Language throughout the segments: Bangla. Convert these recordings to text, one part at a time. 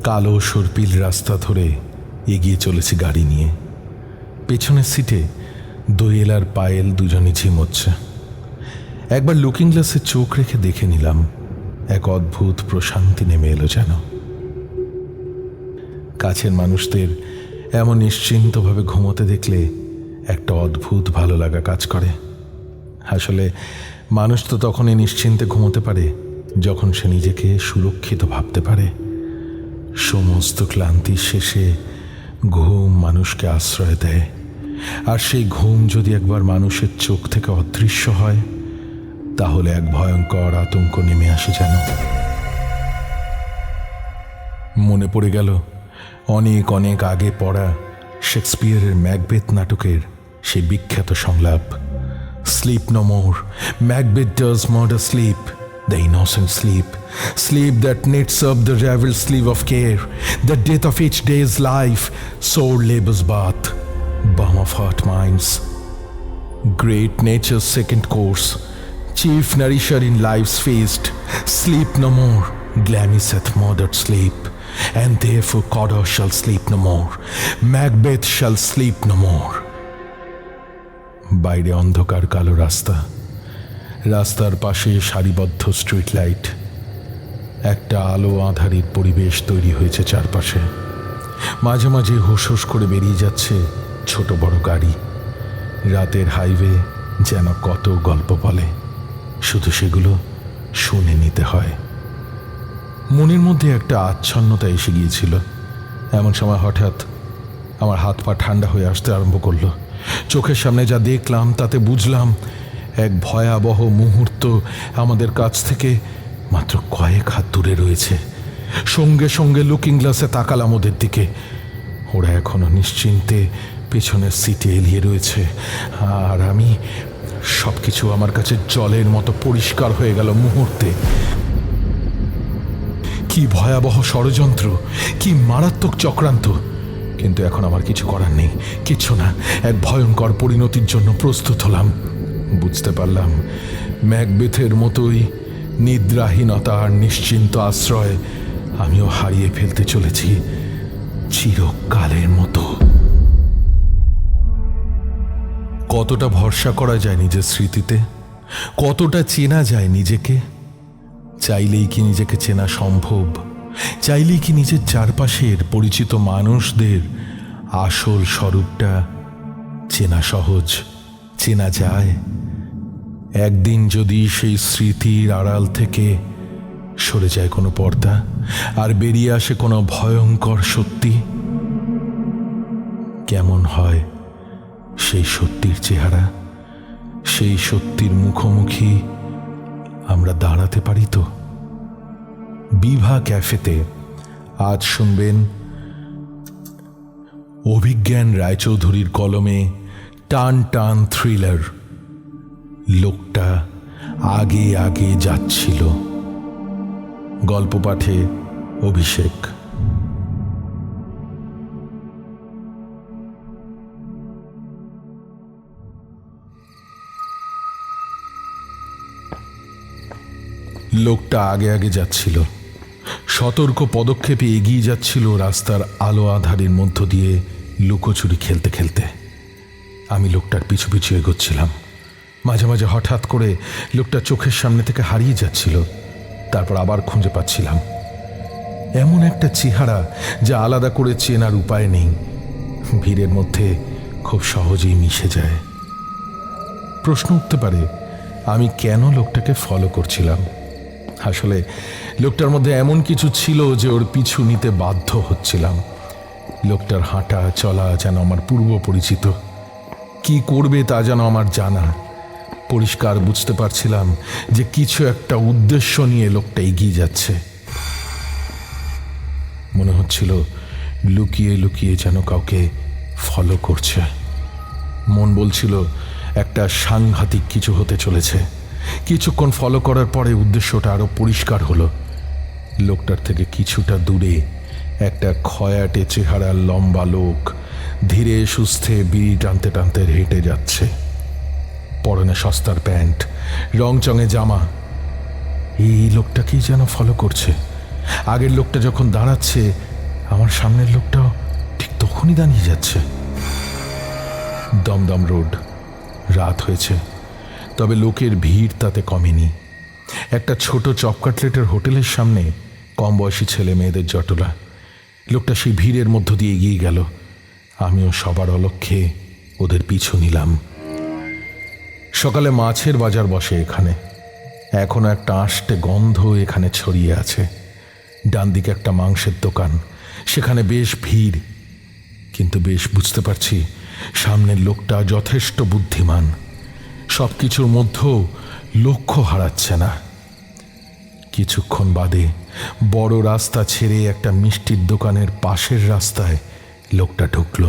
কালো সর্পিল রাস্তা ধরে এগিয়ে চলেছি গাড়ি নিয়ে। পেছনের সিটে দোয়েল আর পায়েল দুজনে ঝিমোচ্ছে। একবার লুকিং গ্লাসে চোখ রেখে দেখে নিলাম, এক অদ্ভুত প্রশান্তি নেমে এলো যেন। কাছের মানুষদের এমন নিশ্চিন্তভাবে ঘুমোতে দেখলে একটা অদ্ভুত ভালো লাগা কাজ করে। আসলে মানুষ তো তখনই নিশ্চিন্তে ঘুমোতে পারে যখন সে নিজেকে সুরক্ষিত ভাবতে পারে। সমস্ত ক্লান্তির শেষে ঘুম মানুষকে আশ্রয় দেয়, আর সেই ঘুম যদি একবার মানুষের চোখ থেকে অদৃশ্য হয় তাহলে এক ভয়ঙ্কর আতঙ্ক নেমে আসে যেন। মনে পড়ে গেল অনেক অনেক আগে পড়া শেক্সপিয়ারের ম্যাকবেথ নাটকের সেই বিখ্যাত সংলাপ, sleep no more, Macbeth does murder sleep, the innocent sleep, sleep that knits up the raveled sleeve of care, the death of each day's life, sore labor's bath, balm of hurt minds, great nature's second course, chief nourisher in life's feast. Sleep no more, Glamis hath murdered sleep, and therefore Cawdor shall sleep no more, Macbeth shall sleep no more. বাইরে অন্ধকার কালো রাস্তা, রাস্তার পাশে সারিবদ্ধ স্ট্রিট লাইট, একটা আলো আঁধারির পরিবেশ তৈরি হয়েছে চারপাশে। মাঝে মাঝে হুস হুস করে বেরিয়ে যাচ্ছে ছোট বড় গাড়ি। রাতের হাইওয়ে যেন কত গল্প বলে, শুধু সেগুলো শুনে নিতে হয়। মনের মধ্যে একটা আচ্ছন্নতা এসে গিয়েছিল। এমন সময় হঠাৎ আমার হাত পা ঠান্ডা হয়ে আসতে আরম্ভ করলো। চোখের সামনে যা দেখলাম তাতে বুঝলাম এক ভয়াবহ মুহূর্ত আমাদের কাছ থেকে মাত্র কয়েক হাত দূরে রয়েছে। সঙ্গে সঙ্গে লুকিং গ্লাসে তাকালাম ওদের দিকে। ওরা এখনো নিশ্চিন্তে পেছনের সিটে এলিয়ে রয়েছে, আর আমি সবকিছু আমার কাছে জলের মতো পরিষ্কার হয়ে গেল মুহূর্তে। কি ভয়াবহ ষড়যন্ত্র, কি মারাত্মক চক্রান্ত! কিন্তু এখন আমার কিছু করার নেই, কিচ্ছু না। এক ভয়ঙ্কর পরিণতির জন্য প্রস্তুত হলাম। বুঝতে পারলাম ম্যাকবেথের মতোই নিদ্রাহীনতা আর নিশ্চিন্ত আশ্রয় আমিও হারিয়ে ফেলতে চলেছি চিরকালের মতো। কতটা ভরসা করা যায় নিজের স্মৃতিতে, কতটা চেনা যায় নিজেকে? চাইলেই কি নিজেকে চেনা সম্ভব? চাইলেই কি নিজের চারপাশের পরিচিত মানুষদের আসল স্বরূপটা চেনা সহজ, চেনা যায়? একদিন যদি সেই স্মৃতির আড়াল থেকে সরে যায় কোনো পর্দা আর বেরিয়ে আসে কোনো ভয়ঙ্কর সত্যি, কেমন হয় সেই সত্যির চেহারা? সেই সত্যির মুখোমুখি আমরা দাঁড়াতে পারি তো? বিভা ক্যাফেতে আজ শুনবেন অভিজ্ঞান রায়চৌধুরীর কলমে টান টান থ্রিলার লোকটা আগে আগে যাচ্ছিল। গল্প পাঠে অভিষেক। লোকটা আগে আগে যাচ্ছিল, সতর্ক পদক্ষেপে এগিয়ে যাচ্ছিল রাস্তার আলো আধারের মধ্য দিয়ে লুকোচুরি খেলতে খেলতে। আমি লোকটার পিছু পিছু এগোচ্ছিলাম। মাঝে মাঝে হঠাৎ করে লোকটা চোখের সামনে থেকে হারিয়ে যাচ্ছিল, তারপর আবার খুঁজে পাচ্ছিলাম। এমন একটা চেহারা যা আলাদা করে চেনার উপায় নেই, ভিড়ের মধ্যে খুব সহজেই মিশে যায়। প্রশ্ন উঠতে পারে আমি কেন লোকটাকে ফলো করছিলাম। আসলে লোকটার মধ্যে এমন কিছু ছিল যে ওর পিছু নিতে বাধ্য হচ্ছিলাম। লোকটার হাঁটা চলা যেন আমার পূর্ব পরিচিত, কি করবে তা যেন আমার জানা। পরিষ্কার বুঝতে পারছিলাম যে কিছু একটা উদ্দেশ্য নিয়ে লোকটা এগিয়ে যাচ্ছে। মনে হচ্ছিল লুকিয়ে লুকিয়ে যেন কাউকে ফলো করছে। মন বলছিল একটা সাংঘাতিক কিছু হতে চলেছে। কিছুক্ষণ ফলো করার পরে উদ্দেশ্যটা আরো পরিষ্কার হলো। লোকটার থেকে কিছুটা দূরে একটা খয়াটে চেহারার লম্বা লোক ধীরে সুস্থে বিড়ি টানতে টানতে হেঁটে যাচ্ছে। পরনে সস্তার প্যান্ট, রংচঙে জামা। এই লোকটাকেই যেন ফলো করছে। আগের লোকটা যখন দাঁড়াচ্ছে আমার সামনের লোকটাও ঠিক তখনই দাঁড়িয়ে যাচ্ছে। দমদম রোড, রাত হয়েছে, তবে লোকের ভিড় তাতে কমেনি। একটা ছোট চপ কাটলেটের হোটেলের সামনে কম বয়সী ছেলে মেয়েদের জটলা। লোকটা সেই ভিড়ের মধ্য দিয়ে এগিয়ে গেল। আমিও সবার অলক্ষ্যে ওদের পিছু নিলাম। সকালে মাছের বাজার বসে এখানে। এখনো একটা আষ্টে গন্ধ এখানে ছড়িয়ে আছে। ডান দিকে একটা মাংসের দোকান, সেখানে বেশ ভিড়। কিন্তু বেশ বুঝতে পারছি সামনের লোকটা যথেষ্ট বুদ্ধিমান, সব কিছুর মধ্যেও লক্ষ্য হারাচ্ছে না। কিছুক্ষণ বাদে বড় রাস্তা ছেড়ে একটা মিষ্টির দোকানের পাশের রাস্তায় লোকটা ঢুকল।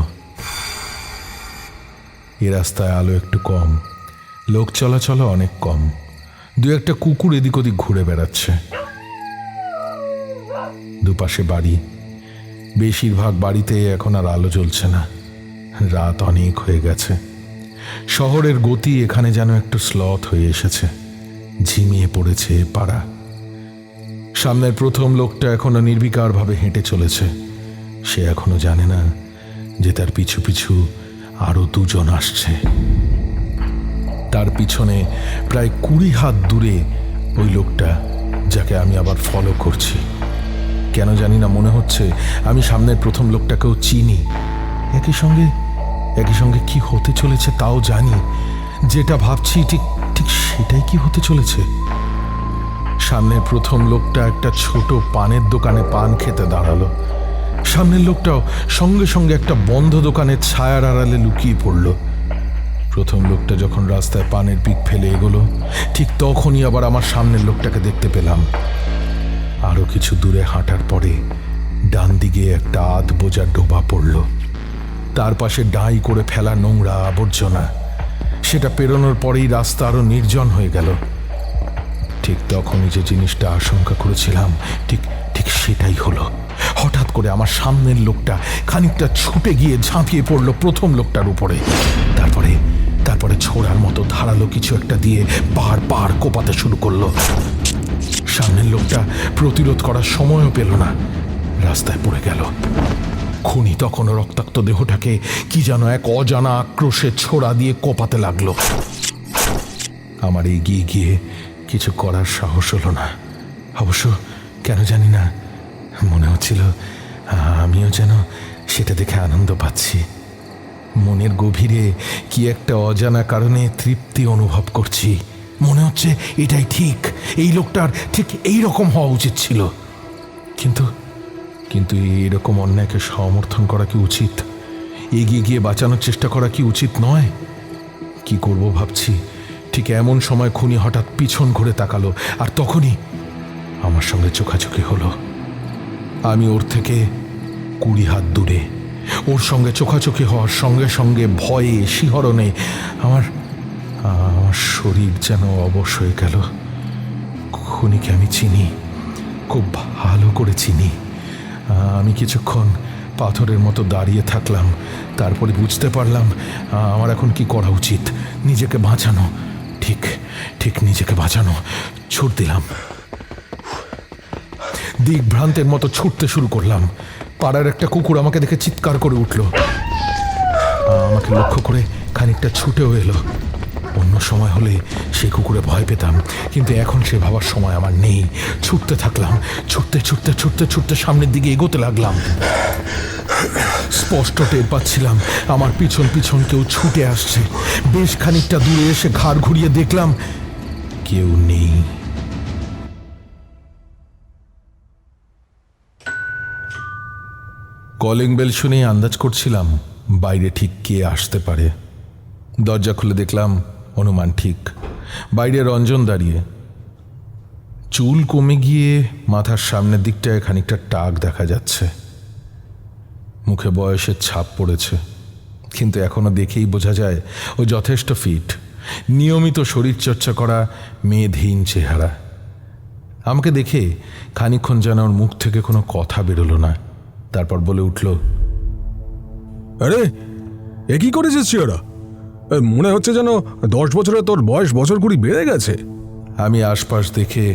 এ রাস্তায় আলো একটু কম, লোক চলাচল অনেক কম। দু একটা কুকুর এদিক ওদিক ঘুরে বেড়াচ্ছে। দুপাশে বাড়ি, বেশিরভাগ বাড়িতে এখন আর আলো জ্বলছে না। রাত অনেক হয়ে গেছে। শহরের গতি এখানে যেন একটু স্লথ হয়ে এসেছে। ঝিমিয়ে পড়েছে পাড়া। সামনের প্রথম লোকটা এখনো নির্বিকারভাবে হেঁটে চলেছে। সে এখনো জানে না যে তার পিছু পিছু আরো দুজন আসছে। তার পিছনে প্রায় 20 হাত দূরে ওই লোকটা, যাকে আমি আবার ফলো করছি। কেন জানি না মনে হচ্ছে আমি সামনের প্রথম লোকটাকেও চিনি। একই সঙ্গে কি হতে চলেছে তাও জানি। যেটা ভাবছি ঠিক ঠিক সেটাই কি হতে চলেছে। সামনের প্রথম লোকটা একটা ছোট পানের দোকানে পান খেতে দাঁড়ালো। সামনের লোকটাও সঙ্গে সঙ্গে একটা বন্ধ দোকানের ছায়ার আড়ালে লুকিয়ে পড়ল। প্রথম লোকটা যখন রাস্তায় পানের পিক ফেলে এগোলো, ঠিক তখনই আবার আমার সামনের লোকটাকে দেখতে পেলাম। আরো কিছু দূরে হাঁটার পরে ডান দিকে একটা আধ বোঝা ডোবা পড়ল। তার পাশে ডাই করে ফেলা নোংরা আবর্জনা। সেটা পেরোনোর পরেই রাস্তা আরো নির্জন হয়ে গেল। ঠিক তখনই যে জিনিসটা আশঙ্কা করেছিলাম ঠিক ঠিক সেটাই হলো। হঠাৎ করে আমার সামনের লোকটা খানিকটা ছুটে গিয়ে ঝাঁপিয়ে পড়ল প্রথম লোকটার উপরে। তারপরে ছোড়ার মতো ধারালো কিছু একটা দিয়ে বারবার কোপাতে শুরু করলো। সামনের লোকটা প্রতিরোধ করার সময়ও পেল না, রাস্তায় পড়ে গেল। খুনি তখনও রক্তাক্ত দেহটাকে কি যেন এক অজানা আক্রোশে ছোড়া দিয়ে কোপাতে লাগলো। আমার এগিয়ে গিয়ে কিছু করার সাহস হলো না। অবশ্য কেন জানি না, মনে হচ্ছিল আমিও যেন সেটা দেখে আনন্দ পাচ্ছি। মনের গভীরে কি একটা অজানা কারণে তৃপ্তি অনুভব করছি। মনে হচ্ছে এটাই ঠিক, এই লোকটার ঠিক এই রকম হওয়া উচিত ছিল। কিন্তু এরকম অন্যায়কে সমর্থন করা কি উচিত? এগিয়ে গিয়ে বাঁচানোর চেষ্টা করা কি উচিত নয়? কি করব ভাবছি, ঠিক এমন সময় খুনি হঠাৎ পিছন ঘুরে তাকালো। আর তখনই আমার সঙ্গে চোখাচোখি হলো। আমি ওর থেকে 20 হাত দূরে। ওর সঙ্গে চোখাচোখি হওয়ার সঙ্গে সঙ্গে ভয়ে শিহরণে আমার শরীর যেন অবশ হয়ে গেল। খুনিকে আমি চিনি, খুব ভালো করে চিনি। আমি কিছুক্ষণ পাথরের মতো দাঁড়িয়ে থাকলাম। তারপরে বুঝতে পারলাম আমার এখন কি করা উচিত। নিজেকে বাঁচানো, ঠিক নিজেকে বাঁচানো। ছুট দিলাম, দিকভ্রান্তের মতো ছুটতে শুরু করলাম। পাড়ার একটা কুকুর আমাকে দেখে চিৎকার করে উঠল। আমাকে লক্ষ্য করে খানিকটা ছুটেও এলো। অন্য সময় হলে সে কুকুরে ভয় পেতাম, কিন্তু এখন সে ভাবার সময় আমার নেই। ছুটতে থাকলাম, ছুটতে সামনের দিকে এগোতে লাগলাম। স্পষ্ট টের পাচ্ছিলাম আমার পিছন কেউ ছুটে আসছে। বেশ খানিকটা দূরে এসে ঘাড় ঘুরিয়ে দেখলাম কেউ নেই। কলিং বেল শুনে আন্দাজ করছিলাম বাইরে ঠিক কে আসতে পারে। দরজা খুলে দেখলাম অনুমান ঠিক। বাইরে রঞ্জন দাঁড়িয়ে। চুল কমে গিয়ে মাথার সামনের দিকটায় খানিকটা টাক দেখা যাচ্ছে। মুখে বয়সের ছাপ পড়েছে, কিন্তু এখনো দেখেই বোঝা যায় ও যথেষ্ট ফিট। নিয়মিত শরীরচর্চা করা, মেদহীন চেহারা। আমাকে দেখে খানিকক্ষণ যেন ওর মুখ থেকে কোনো কথা বেরোলো না। তারপর বলে উঠল, আরে এ কি করেছিস ওরা? মনে হচ্ছে যেন 10 বছরে তোর বয়স বছর 20 বেড়ে গেছে। আমি আশপাশ দেখে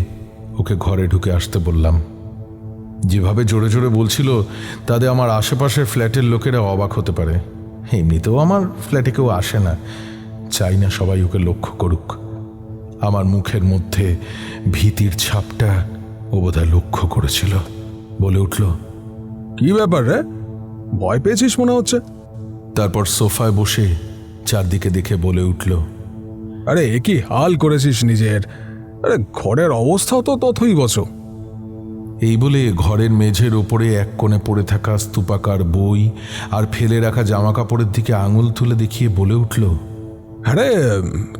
ওকে ঘরে ঢুকে আসতে বললাম। যেভাবে জোরে জোরে বলছিল তাতে আমার আশেপাশের ফ্ল্যাটের লোকেরা অবাক হতে পারে। এমনিতেও আমার ফ্ল্যাটে কেউ আসে না, চাই না সবাই ওকে লক্ষ্য করুক। আমার মুখের মধ্যে ভীতির ছাপটা ও বোধহয় লক্ষ্য করেছিল। বলে উঠল, কি ব্যাপার রে, ভয় পেয়েছিস মনে হচ্ছে? তারপর সোফায় বসে চারদিকে দেখে বলে উঠল, আরে এ কি হাল করেছিস নিজের! আরে ঘরের অবস্থাও তো তথই বছো। এই বলে ঘরের মেঝের ওপরে এক কোণে পড়ে থাকা স্তূপাকার বই আর ফেলে রাখা জামা কাপড়ের দিকে আঙুল তুলে দেখিয়ে বলে উঠল, আরে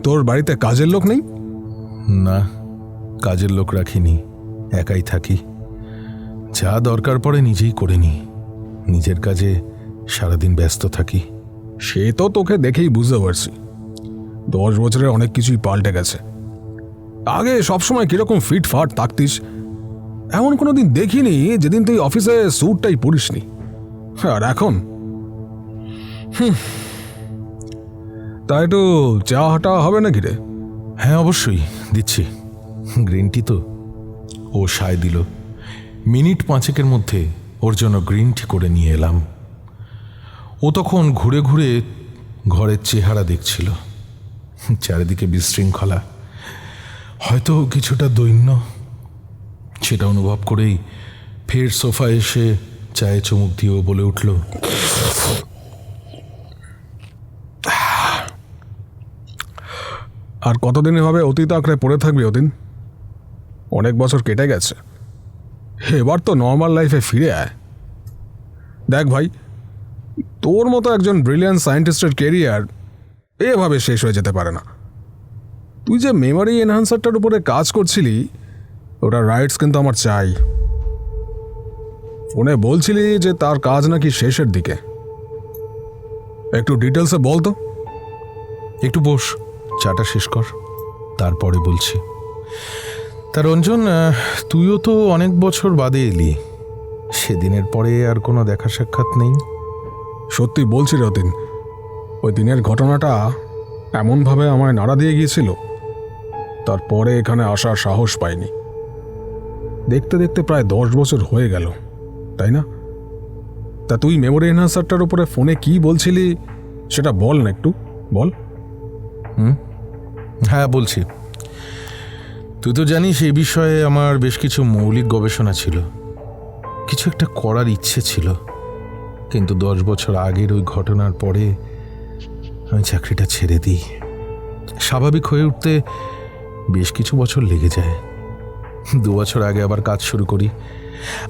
তোর বাড়িতে কাজের লোক নেই? না, কাজের লোক রাখিনি, একাই থাকি। যা দরকার পড়ে নিজেই করে নি, নিজের কাজে সারাদিন ব্যস্ত থাকি। সে তো তোকে দেখেই বুঝতে পারছি, 10 বছরে অনেক কিছুই পাল্টে গেছে। আগে সবসময় কিরকম ফিটফাট থাকতিস, এমন কোনোদিন দেখিনি যেদিন তুই অফিসে স্যুটটাই পরিসনি। আর এখন তাই একটু চা হাটা হবে নাকি রে? হ্যাঁ অবশ্যই দিচ্ছি, গ্রিন টি তো। ও সায় দিল। মিনিট 5 মধ্যে ওর জন্য গ্রিন টি করে নিয়ে এলাম। ও তখন ঘুরে ঘুরে ঘরের চেহারা দেখছিল, চারিদিকে বিশৃঙ্খলা, হয়তো কিছুটা দৈন্য। সেটা অনুভব করেই ফের সোফা এসে চায়ে চুমুক দিয়েও বলে উঠল, আর কতদিন এভাবে অতীত আঁকড়ে পড়ে থাকবি অতীন? অনেক বছর কেটে গেছে, এবার তো নর্মাল লাইফে ফিরে আয়। দেখ ভাই, তোর মতো একজন ব্রিলিয়ান্ট সায়েন্টিস্টের কেরিয়ার এভাবে শেষ হয়ে যেতে পারে না। তুই যে মেমোরি এনহান্সারটার উপরে কাজ করছিলি, ওটার রাইটস কিন্তু আমার চাই। ফোনে বলছিলি যে তার কাজ নাকি শেষের দিকে, একটু ডিটেলসে বল তো। একটু বস, চাটা শেষ কর, তারপরে বলছি। তা রঞ্জন, তুইও তো অনেক বছর বাদে এলি, সেদিনের পরে আর কোনো দেখা সাক্ষাৎ নেই। সত্যি বলছি রতিন, ওই দিনের ঘটনাটা এমনভাবে আমায় নাড়া দিয়ে গিয়েছিল, তারপরে এখানে আসার সাহস পাইনি। দেখতে দেখতে প্রায় 10 বছর হয়ে গেল, তাই না? তা তুই মেমোরি এনহান্সারটার উপরে ফোনে কি বলছিলি সেটা বল না, একটু বল। হ্যাঁ বলছি। তুই তো জানিস এই বিষয়ে আমার বেশ কিছু মৌলিক গবেষণা ছিল, কিছু একটা করার ইচ্ছে ছিল, কিন্তু 10 বছর আগের ওই ঘটনার পরে আমি চাকরিটা ছেড়ে দিই। স্বাভাবিক হয়ে উঠতে বেশ কিছু বছর লেগে যায়। 2 বছর আগে আবার কাজ শুরু করি।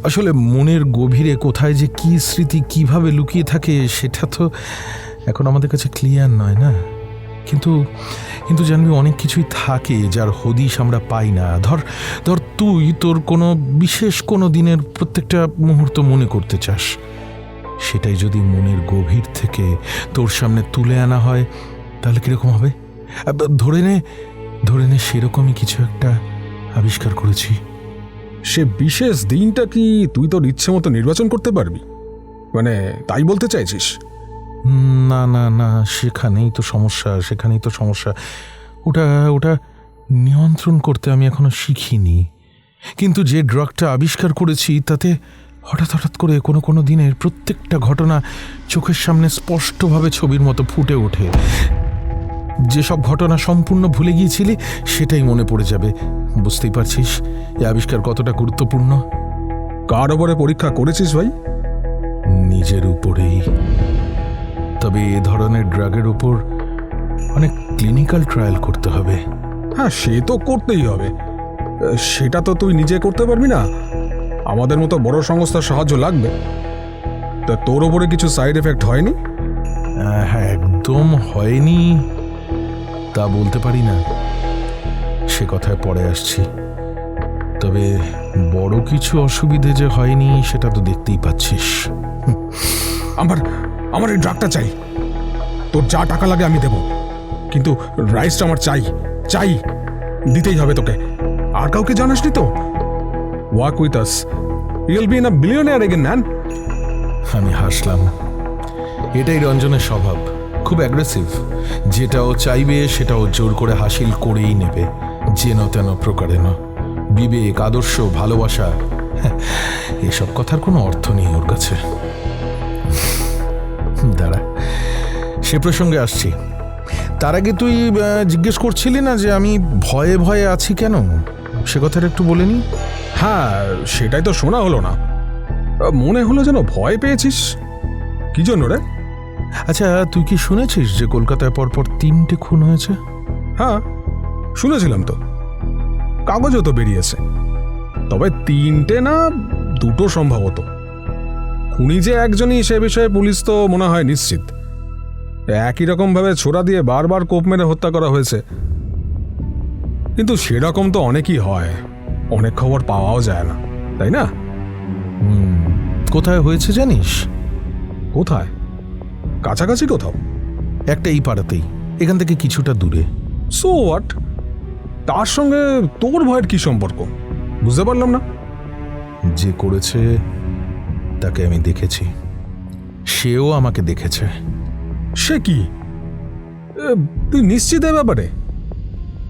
আসলে মনের গভীরে কোথায় যে কি স্মৃতি কিভাবে লুকিয়ে থাকে সেটা তো এখন আমাদের কাছে ক্লিয়ার নয় না। কিন্তু কিন্তু জানবি, অনেক কিছুই থাকে যার হদিশ আমরা পাই না। ধর তুই তোর কোনো বিশেষ কোনো দিনের প্রত্যেকটা মুহূর্ত মনে করতে চাস, সেটাই যদি মনের গভীর থেকে তোর সামনে তুলে আনা হয় তাহলে কিরকম হবে? ধরে নে সেরকমই কিছু একটা আবিষ্কার করেছি। সে বিশেষ দিনটা কি তুই তোর ইচ্ছে মতো নির্বাচন করতে পারবি? মানে তাই বলতে চাইছিস? না না না, সেখানেই তো সমস্যা। ওটা নিয়ন্ত্রণ করতে আমি এখনো শিখিনি। কিন্তু যে ড্রাগটা আবিষ্কার করেছি তাতে হঠাৎ করে কোনো দিনের প্রত্যেকটা ঘটনা চোখের সামনে স্পষ্টভাবে ছবির মতো ফুটে ওঠে। যেসব ঘটনা সম্পূর্ণ ভুলে গিয়েছিলি সেটাই মনে পড়ে যাবে। বুঝতেই পারছিস এই আবিষ্কার কতটা গুরুত্বপূর্ণ। কার ওপরে পরীক্ষা করেছিস ভাই? নিজের উপরেই। তবে এ ধরনের ড্রাগের উপর অনেক ক্লিনিক্যাল ট্রায়াল করতে হবে। হ্যাঁ, সে তো করতেই হবে। সেটা তো তুই নিজে করতে পারবি না, আমাদের মতো বড় সংস্থার সাহায্য লাগবে। তা তোর ওপরে কিছু সাইড এফেক্ট হয়নি? হ্যাঁ, একদম হয়নি তা বলতে পারি না, সে কথায় পরে আসছি। তবে বড় কিছু অসুবিধে যে হয়নি সেটা তো দেখতেই পাচ্ছিস। আমার এই ড্রাগটা চাই, তোর যা টাকা লাগে আমি দেব, কিন্তু রাইসটা আমার চাই, দিতেই হবে তোকে। আর কাউকে জানাসনি তো? Work with us, you'll be in a billionaire again man. আমি হাসলাম। এটাই রঞ্জনের স্বভাব, খুব অ্যাগ্রেসিভ। যেটা ও চাইবে সেটা ও জোর করে হাসিল করেই নেবে, যেন তেন প্রকারেণ। বিবেক, আদর্শ, ভালোবাসা এসব কথার কোনো অর্থ নেই ওর কাছে। দাঁড়া, সে প্রসঙ্গে আসছি। তার আগে তুই জিজ্ঞেস করছিলি না যে আমি ভয়ে ভয়ে আছি কেন, সে কথাটা একটু বলে নি। হ্যাঁ, সেটাই তো শোনা হলো না। মনে হলো যেন ভয় পেয়েছিস। কি জন্য রে? আচ্ছা, তুই কি শুনেছিস যে কলকাতায় পরপর 3টে খুন হয়েছে? হ্যাঁ, শুনেছিলাম তো, কাগজও তো বেরিয়েছে। তবে 3টে না 2টো সম্ভবত। খুনি যে একজনই সে বিষয়ে পুলিশ তো মনে হয় নিশ্চিত। একই রকমভাবে ছোড়া দিয়ে বারবার কোপ মেরে হত্যা করা হয়েছে। কিন্তু সেরকম তো অনেকই হয়, অনেক খবর পাওয়াও যায় না, তাই না? কোথায় হয়েছে জানিস? কোথায়? কাছাকাছি কোথাও? একটা এই পাড়াতেই, এখান থেকে কিছুটা দূরে। So what? তার সঙ্গে তোর ভয়ের কি সম্পর্ক বুঝতে পারলাম না। যে করেছে তাকে আমি দেখেছি, সেও আমাকে দেখেছে। সে কি? তুই নিশ্চিত এ ব্যাপারে?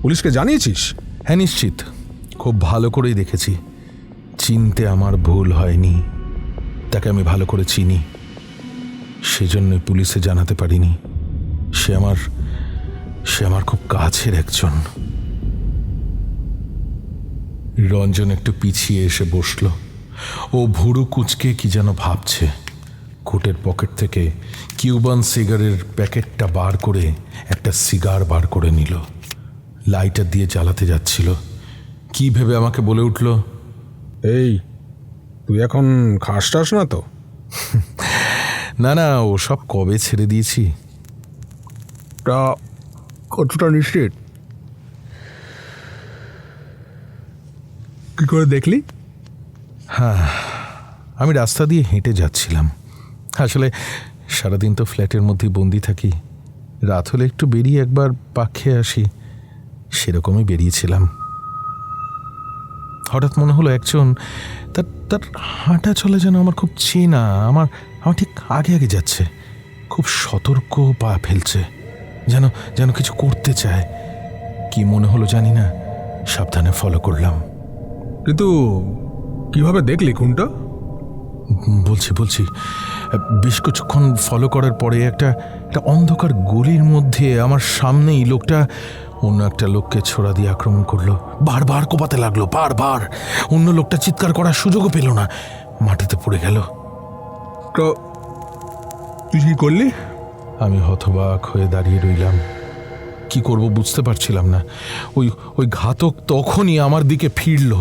পুলিশকে জানিয়েছিস? হ্যাঁ, নিশ্চিত, খুব ভালো করেই দেখেছি। চিনতে আমার ভুল হয়নি। তাকে আমি ভালো করে চিনি, সেজন্যই পুলিশে জানাতে পারিনি। সে আমার খুব কাছের একজন। রঞ্জন একটু পিছিয়ে এসে বসল। ও ভুরু কুঁচকে কি যেন ভাবছে। কোটের পকেট থেকে কিউবান সিগারের প্যাকেটটা বার করে একটা সিগার বার করে নিল। লাইটার দিয়ে জ্বালাতে যাচ্ছিল। কি ভেবে আমাকে বলে উঠল, এই তুই এখন খাস টাস না তো? না না, ও সব কবে ছেড়ে দিয়েছি। তা কতটা নিশ্চিত? কি করে দেখলি? হ্যাঁ, আমি রাস্তা দিয়ে হেঁটে যাচ্ছিলাম। আসলে সারাদিন তো ফ্ল্যাটের মধ্যেই বন্দি থাকি। রাত হলে একটু বেরিয়ে একবার পাক খেয়ে আসি, সেরকমই বেরিয়েছিলাম। হঠাৎ মনে হলো একজন, তার হাঁটা চলে যেন আমার খুব চেনা, আমার ঠিক আগে আগে যাচ্ছে। খুব সতর্ক পা ফেলছে, যেন কিছু করতে চায়। কি মনে হলো জানি না, সাবধানে ফলো করলাম। কিন্তু কিভাবে দেখলি খুনটা? বলছি বেশ কিছুক্ষণ ফলো করার পরে একটা অন্ধকার গলির মধ্যে আমার সামনেই লোকটা অন্য একটা লোককে ছোড়া দিয়ে আক্রমণ করলো। বারবার কোপাতে লাগলো, বারবার। অন্য লোকটা চিৎকার করার সুযোগও পেল না, মাটিতে পড়ে গেল। তো তুই কি করলি? আমি হতবাক হয়ে দাঁড়িয়ে রইলাম। কি করব বুঝতে পারছিলাম না। ওই ঘাতক তখনই আমার দিকে ফিরল।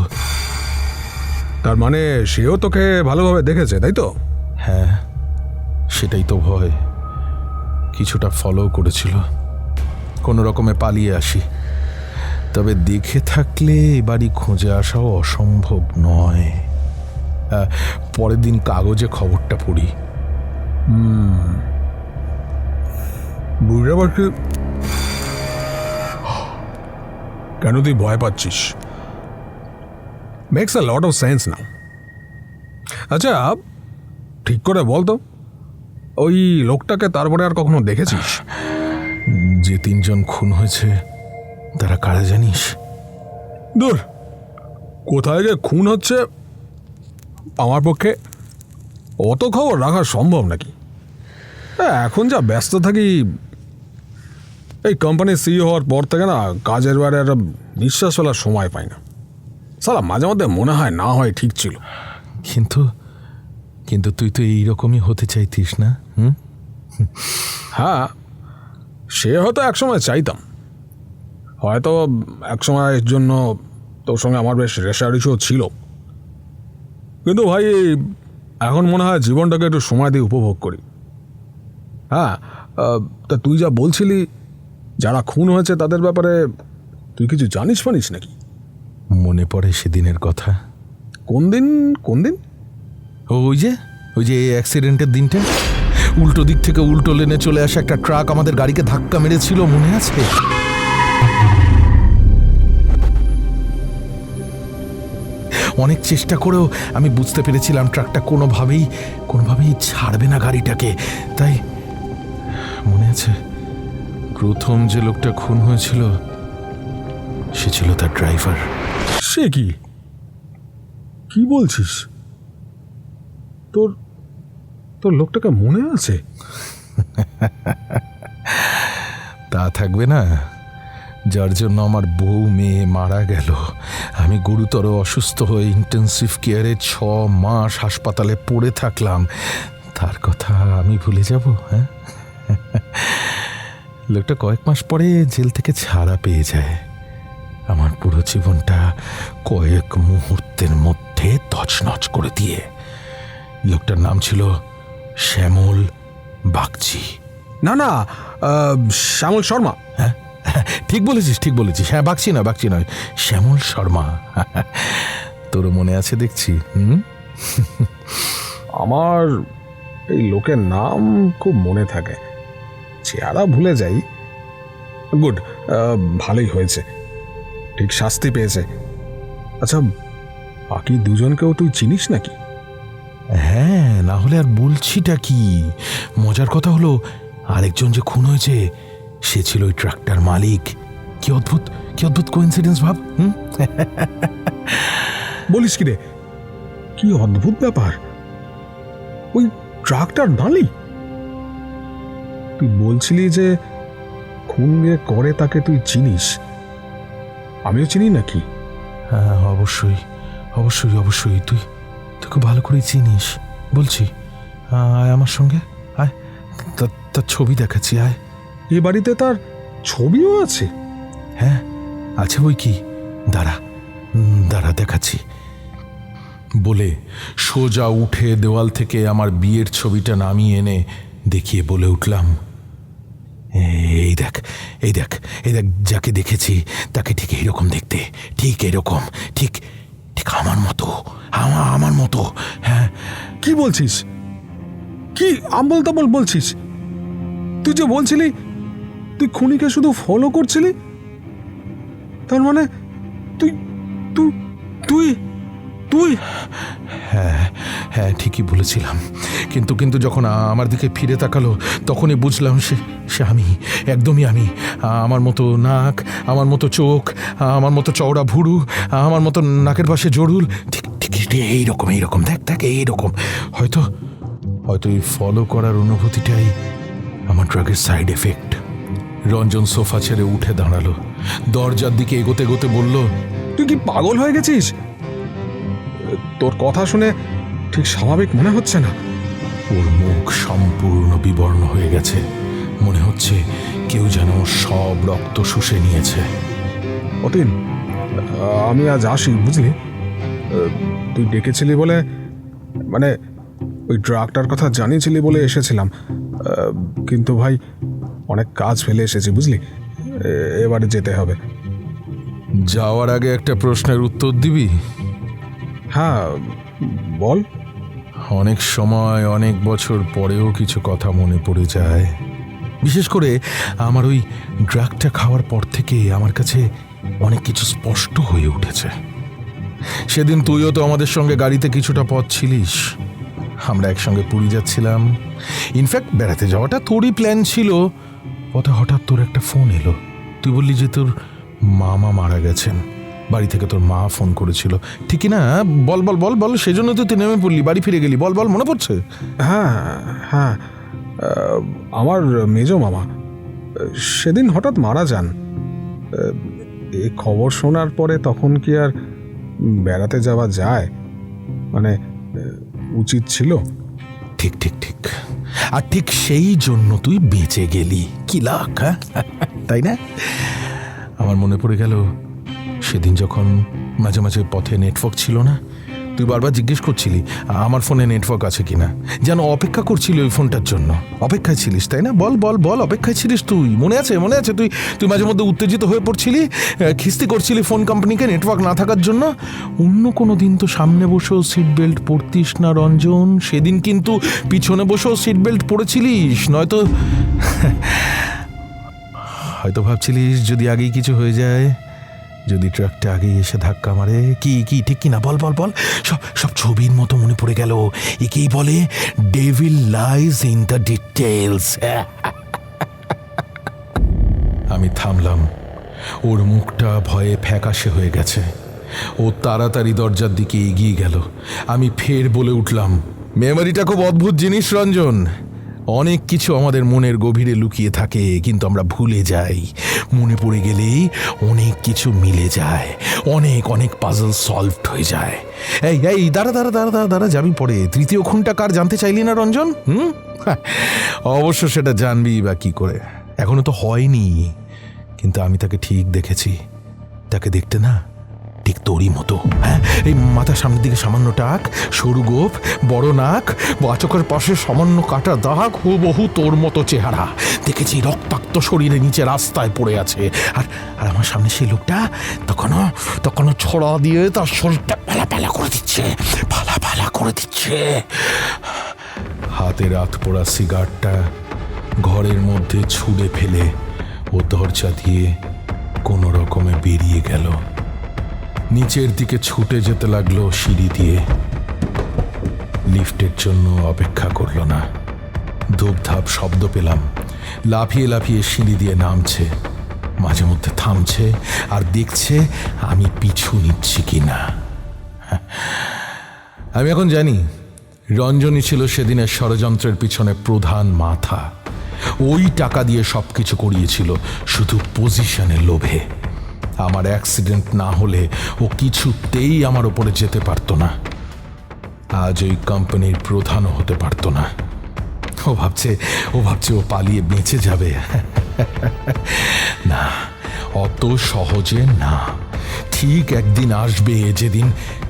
তার মানে সেও তোকে ভালোভাবে দেখেছে, তাই তো? হ্যাঁ, সেটাই তো ভয়। কিছুটা ফলো করেছিল। কোনো রকমে পালিয়ে আসি। তবে দেখে থাকলে এবারই খুঁজে আসাও অসম্ভব নয়। পরের দিন কাগজে খবরটা পড়ি। বুঝতে পারছি কেন তুই ভয় পাচ্ছিস। Makes a lot of sense now. আচ্ছা, ঠিক করে বল তো, ওই লোকটাকে তারপরে আর কখনো দেখেছিস? যে 3জন খুন হয়েছে তারা কারা জানিস? দূর, কোথায় যে খুন হচ্ছে আমার পক্ষে অত খবর রাখা সম্ভব নাকি? এখন যা ব্যস্ত থাকি, এই কোম্পানির সিইও হওয়ার পর থেকে না কাজের বাইরে একটা নিঃশ্বাস ফেলার সময় পাই না। সালা মাঝে মধ্যে মনে হয় না হয় ঠিক ছিল। কিন্তু তুই তো এইরকমই হতে চাইতিস না? হ্যাঁ, সে হয়তো একসময় চাইতাম। হয়তো একসময়ের জন্য তোর সঙ্গে আমার বেশ রেশারেশিও ছিল। কিন্তু ভাই, এখন মনে হয় জীবনটাকে একটু সময় দিয়ে উপভোগ করি। হ্যাঁ, তা তুই যা বলছিলি যারা খুন হয়েছে তাদের ব্যাপারে তুই কিছু জানিস নাকি? মনে পড়ে সেদিনের কথা। কোন দিন? ওই যে অ্যাক্সিডেন্টের দিনটা, উল্টো দিক থেকে উল্টো লেনে চলে আসা একটা ট্রাক আমাদের গাড়িকে ধাক্কা মেরেছিল, মনে আছে? অনেক চেষ্টা করেও আমি বুঝতে পেরেছিলাম ট্রাকটা কোনোভাবেই ছাড়বে না গাড়িটাকে। তাই মনে আছে, প্রথম যে লোকটা খুন হয়েছিল সে ছিল তার ড্রাইভার। সে কি কি বলছিস? তোর তোর লোকটাকে মনে আছে? তা থাকবে না, যার জন্য আমার বউ মেয়ে মারা গেল, আমি গুরুতর অসুস্থ হয়ে ইন্টেন্সিভ কেয়ারে 6 মাস হাসপাতালে পড়ে থাকলাম, তার কথা আমি ভুলে যাব? হ্যাঁ, লোকটা কয়েক মাস পরে জেল থেকে ছাড়া পেয়ে যায়। আমার পুরো জীবনটা কয়েক মুহূর্তের মধ্যে তছনছ করে দিয়ে। লোকটার নাম ছিল শ্যামল বাগচি। না না, শ্যামল শর্মা। হ্যাঁ, ঠিক বলেছিস, ঠিক বলেছিস। হ্যাঁ, বাগচি নয়, শ্যামল শর্মা। তোরও মনে আছে দেখছি। আমার এই লোকের নাম খুব মনে থাকে, চেহারা ভুলে যাই। গুড, ভালোই হয়েছে, ঠিক শাস্তি পেয়েছে। আচ্ছা, বাকি দুজনকেও তুই চিনিস নাকি? হ্যাঁ, না হলে আর বলছিটা কি। মজার কথা হলো, আরেকজন যে খুন হয়েছে সে ছিল ওই ট্রাকটার মালিক। কি অদ্ভুত কোইন্সিডেন্স ভাব। বলিস কি রে, কি অদ্ভুত ব্যাপার! ওই ট্রাকটার মালিক? তুই বলছিলি যে খুন যে করে তাকে তুই চিনিস, আমিও চিনি নাকি? হ্যাঁ, অবশ্যই তুই খুব ভালো করে চিনিস। বলছি, আয় আমার সঙ্গে, আয়, তার ছবি দেখাচ্ছি, আয়। এ বাড়িতে তার ছবিও আছে? হ্যাঁ, আছে বই কি। দাঁড়া দেখাচ্ছি বলে সোজা উঠে দেওয়াল থেকে আমার বিয়ের ছবিটা নামিয়ে এনে দেখিয়ে বলে উঠলাম, এই দেখ, যাকে দেখেছি তাকে ঠিক এইরকম দেখতে, ঠিক এরকম, ঠিক আমার মতো। হ্যাঁ। কি বলছিস? কি আম্বল তাম্বল বলছিস? তুই যে বলছিলি তুই খুনিকে শুধু ফলো করছিলি, তার মানে তুই তুই তুই তুই হ্যাঁ, ঠিকই বলেছিলাম। কিন্তু যখন আমার দিকে ফিরে তাকালো তখনই বুঝলাম সে আমি, একদমই আমি। আমার মতো নাক, আমার মতো চোখ, আমার মতো চওড়া ভুরু, আমার মতো নাকের পাশে জড়ুল, ঠিক এইরকম দেখ এইরকম। হয়তো এই ফলো করার অনুভূতিটাই আমার ড্রাগের সাইড এফেক্ট। রঞ্জন সোফা ছেড়ে উঠে দাঁড়ালো, দরজার দিকে এগোতে বলল, তুই কি পাগল হয়ে গেছিস? তোর কথা শুনে ঠিক স্বাভাবিক মনে হচ্ছে না। ওর মুখ সম্পূর্ণ বিবর্ণ হয়ে গেছে, মনে হচ্ছে কেউ যেন সব রক্ত শুষে নিয়েছে। অতীন, আমি আজ আসি, বুঝলি? তুই ডেকেছিলি বলে, মানে ওই ড্রাগটার কথা জানিয়েছিলি বলে এসেছিলাম, কিন্তু ভাই অনেক কাজ ফেলে এসেছি, বুঝলি? এবারে যেতে হবে। যাওয়ার আগে একটা প্রশ্নের উত্তর দিবি? হ্যাঁ, বল। অনেক সময় অনেক বছর পরেও কিছু কথা মনে পড়ে যায়, বিশেষ করে আমার ওই ড্রাগটা খাওয়ার পর থেকে আমার কাছে অনেক কিছু স্পষ্ট হয়ে উঠেছে। সেদিন তুইও তো আমাদের সঙ্গে গাড়িতে কিছুটা পথ ছিলিস, আমরা একসঙ্গে পুরী যাচ্ছিলাম। ইনফ্যাক্ট বেড়াতে যাওয়াটা তোরই প্ল্যান ছিল। পথে হঠাৎ তোর একটা ফোন এলো, তুই বললি যে তোর মামা মারা গেছেন, বাড়ি থেকে তোর মা ফোন করেছিল, ঠিকই না? বল, সেজন্য তো তুই নেমে পড়লি, বাড়ি ফিরে গেলি। বল, মনে পড়ছে? হ্যাঁ, আমার মেজ মামা সেদিন হঠাৎ মারা যান। এই খবর শোনার পরে তখন কি আর বেড়াতে যাওয়া যায়? মানে উচিত ছিল। ঠিক, আর ঠিক সেই জন্য তুই বেঁচে গেলি। কি লাখ, হ্যাঁ, তাই না? আমার মনে পড়ে গেল সেদিন যখন মাঝে মাঝে পথে নেটওয়ার্ক ছিল না, তুই বারবার জিজ্ঞেস করছিলি আমার ফোনে নেটওয়ার্ক আছে কিনা, যেন অপেক্ষা করছিলি ওই ফোনটার জন্য। অপেক্ষায় ছিলিস, তাই না? বল, অপেক্ষায় ছিলিস তুই। মনে আছে? তুই মাঝে মধ্যে উত্তেজিত হয়ে পড়ছিলি, খিস্তি করছিলি ফোন কোম্পানিকে নেটওয়ার্ক না থাকার জন্য। অন্য কোনো দিন তো সামনে বসেও সিট বেল্ট পরতিস না রঞ্জন, সেদিন কিন্তু পিছনে বসেও সিট বেল্ট পরেছিলিস। নয়তো হয়তো ভাবছিলিস যদি আগেই কিছু হয়ে যায়, যদি ট্রাকটা আগেই এসে ধাক্কা মারে। কি ঠিক কি না? বল, সব ছবির মতো মনে পড়ে গেল। একেই বলে devil lies in the details. আমি থামলাম, ওর মুখটা ভয়ে ফ্যাকাশে হয়ে গেছে, ও তাড়াতাড়ি দরজার দিকে এগিয়ে গেল। আমি ফের বলে উঠলাম, মেমোরিটা খুব অদ্ভুত জিনিস রঞ্জন। অনেক কিছু আমাদের মনের গভীরে লুকিয়ে থাকে, কিন্তু আমরা ভুলে যাই। মনে পড়ে গেলেই অনেক কিছু মিলে যায়, অনেক অনেক পাজল সলভড হয়ে যায়। এই এই দাঁড়া দাঁড়া দাঁড়া দাঁড়া দাঁড়া, যাবি পরে। তৃতীয় খুনটা কার জানতে চাইলি না রঞ্জন? অবশ্য সেটা জানবি বা কি করে, এখনো তো হয়নি। কিন্তু আমি তাকে ঠিক দেখেছি। তাকে দেখতে না ঠিক তোরই মতো। হ্যাঁ, এই মাথার সামনের দিকে সামান্য টাক, সরু গোপ, বড় নাক, বাচকের পাশে সামান্য কাটা দাগ, হুবহু তোর মতো চেহারা। দেখেছি রক্তাক্ত শরীরে নিচে রাস্তায় পড়ে আছে। আর আর আমার সামনে সেই লোকটা তখনও ছড়া দিয়ে তার শরীরটা পালা করে দিচ্ছে, পালা করে দিচ্ছে। হাতে রাত পোড়া সিগারটা ঘরের মধ্যে ছুঁড়ে ফেলে ও দরজা দিয়ে কোনো রকমে বেরিয়ে গেল। নিচের দিকে ছুটে যেতে লাগলো সিঁড়ি দিয়ে। লিফটের জন্য অপেক্ষা করল না। ধূপধাপ শব্দ পেলাম। লাফিয়ে লাফিয়ে সিঁড়ি দিয়ে নামছে, মাঝে মধ্যে থামছে আর দেখছে আমি পিছু নিচ্ছি কিনা। আমি এখন জানি রঞ্জনই ছিল সেদিনের ষড়যন্ত্রের পিছনে প্রধান মাথা। ওই টাকা দিয়ে সবকিছু করিয়েছিল শুধু পজিশনের লোভে। আমার অ্যাক্সিডেন্ট না হলে ও কিছুতেই আমার ওপরে যেতে পারতো না। আজ ওই কোম্পানির প্রধানও হতে পারতো না। ও ভাবছে ও পালিয়ে বেঁচে যাবে। না, অত সহজে না। ঠিক একদিন আসবে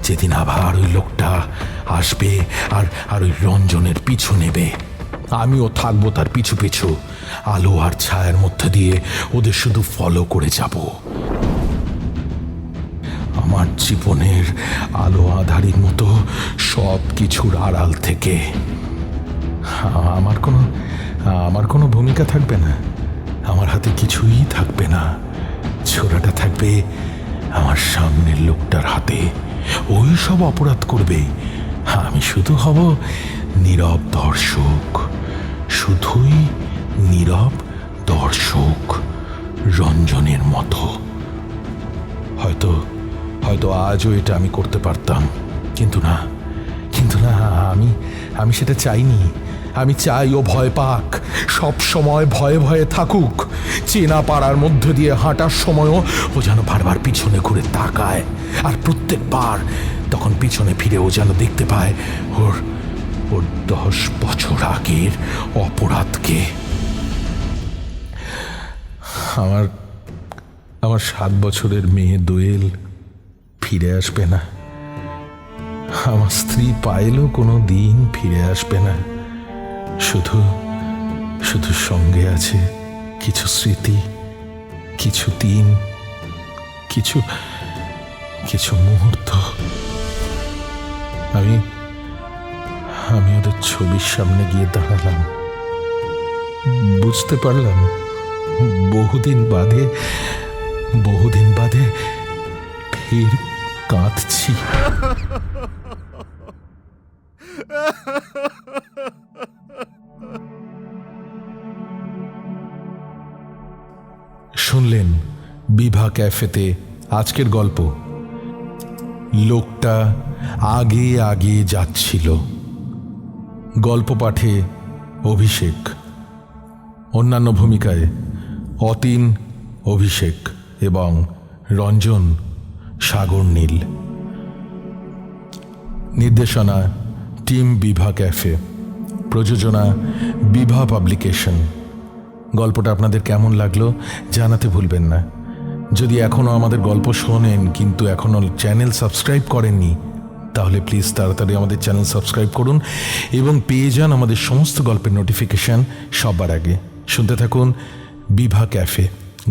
যেদিন আবার ওই লোকটা আসবে আর ওই রঞ্জনের পিছু নেবে। আমিও থাকবো তার পিছু পিছু, আলো আর ছায়ার মধ্যে দিয়ে ওদের শুধু ফলো করে যাব। আমার জীবনের আলো আঁধারির মতো সব কিছুর আড়াল থেকে আমার কোনো ভূমিকা থাকবে না। আমার হাতে কিছুই থাকবে না। ছোরাটা থাকবে আমার সামনের লোকটার হাতে। ওই সব অপরাধ করবে, আমি শুধু হব নীরব দর্শক, শুধুই নীরব দর্শক, রঞ্জনের মতো। হয়তো আজও এটা আমি করতে পারতাম, কিন্তু না আমি সেটা চাইনি। আমি চাই ও ভয় পাক, সব সময় ভয়ে ভয়ে থাকুক। চেনা পাড়ার মধ্যে দিয়ে হাঁটার সময়ও ও যেন বারবার পিছনে ঘুরে তাকায়, আর প্রত্যেকবার তখন পিছনে ফিরে ও যেন দেখতে পায় ওর 10 বছর আগের অপরাধকে। আমার 7 বছরের মেয়ে দোয়েল ফিরে আসবে না। আমার স্ত্রী পায়েলও কোনো দিন ফিরে আসবে না। শুধু সঙ্গে আছে কিছু স্মৃতি, কিছু দিন, কিছু মুহূর্ত। আমি ওদের ছবির সামনে গিয়ে দাঁড়ালাম। বুঝতে পারলাম বহুদিন বাদে ফের কাঁদছি। শুনলেন বিভা ক্যাফেতে আজকের গল্প। লোকটা আগে আগে যাচ্ছিল। গল্প পাঠে অভিষেক, অন্যান্য ভূমিকায় অতীন, অভিষেক এবং রঞ্জন সাগর নীল। নির্দেশনা টিম বিভা ক্যাফে, প্রযোজনা বিভা পাবলিকেশন। গল্পটা আপনাদের কেমন লাগলো জানাতে ভুলবেন না। যদি এখনও আমাদের গল্প শোনেন কিন্তু এখনও চ্যানেল সাবস্ক্রাইব করেননি, তাহলে প্লিজ তাড়াতাড়ি আমাদের চ্যানেল সাবস্ক্রাইব করুন এবং পেয়ে যান আমাদের সমস্ত গল্পের নোটিফিকেশান সবার আগে। শুনতে থাকুন বিভা ক্যাফে,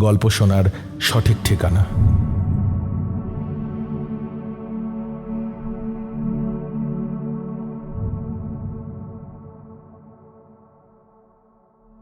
গল্প শোনার সঠিক ঠিকানা।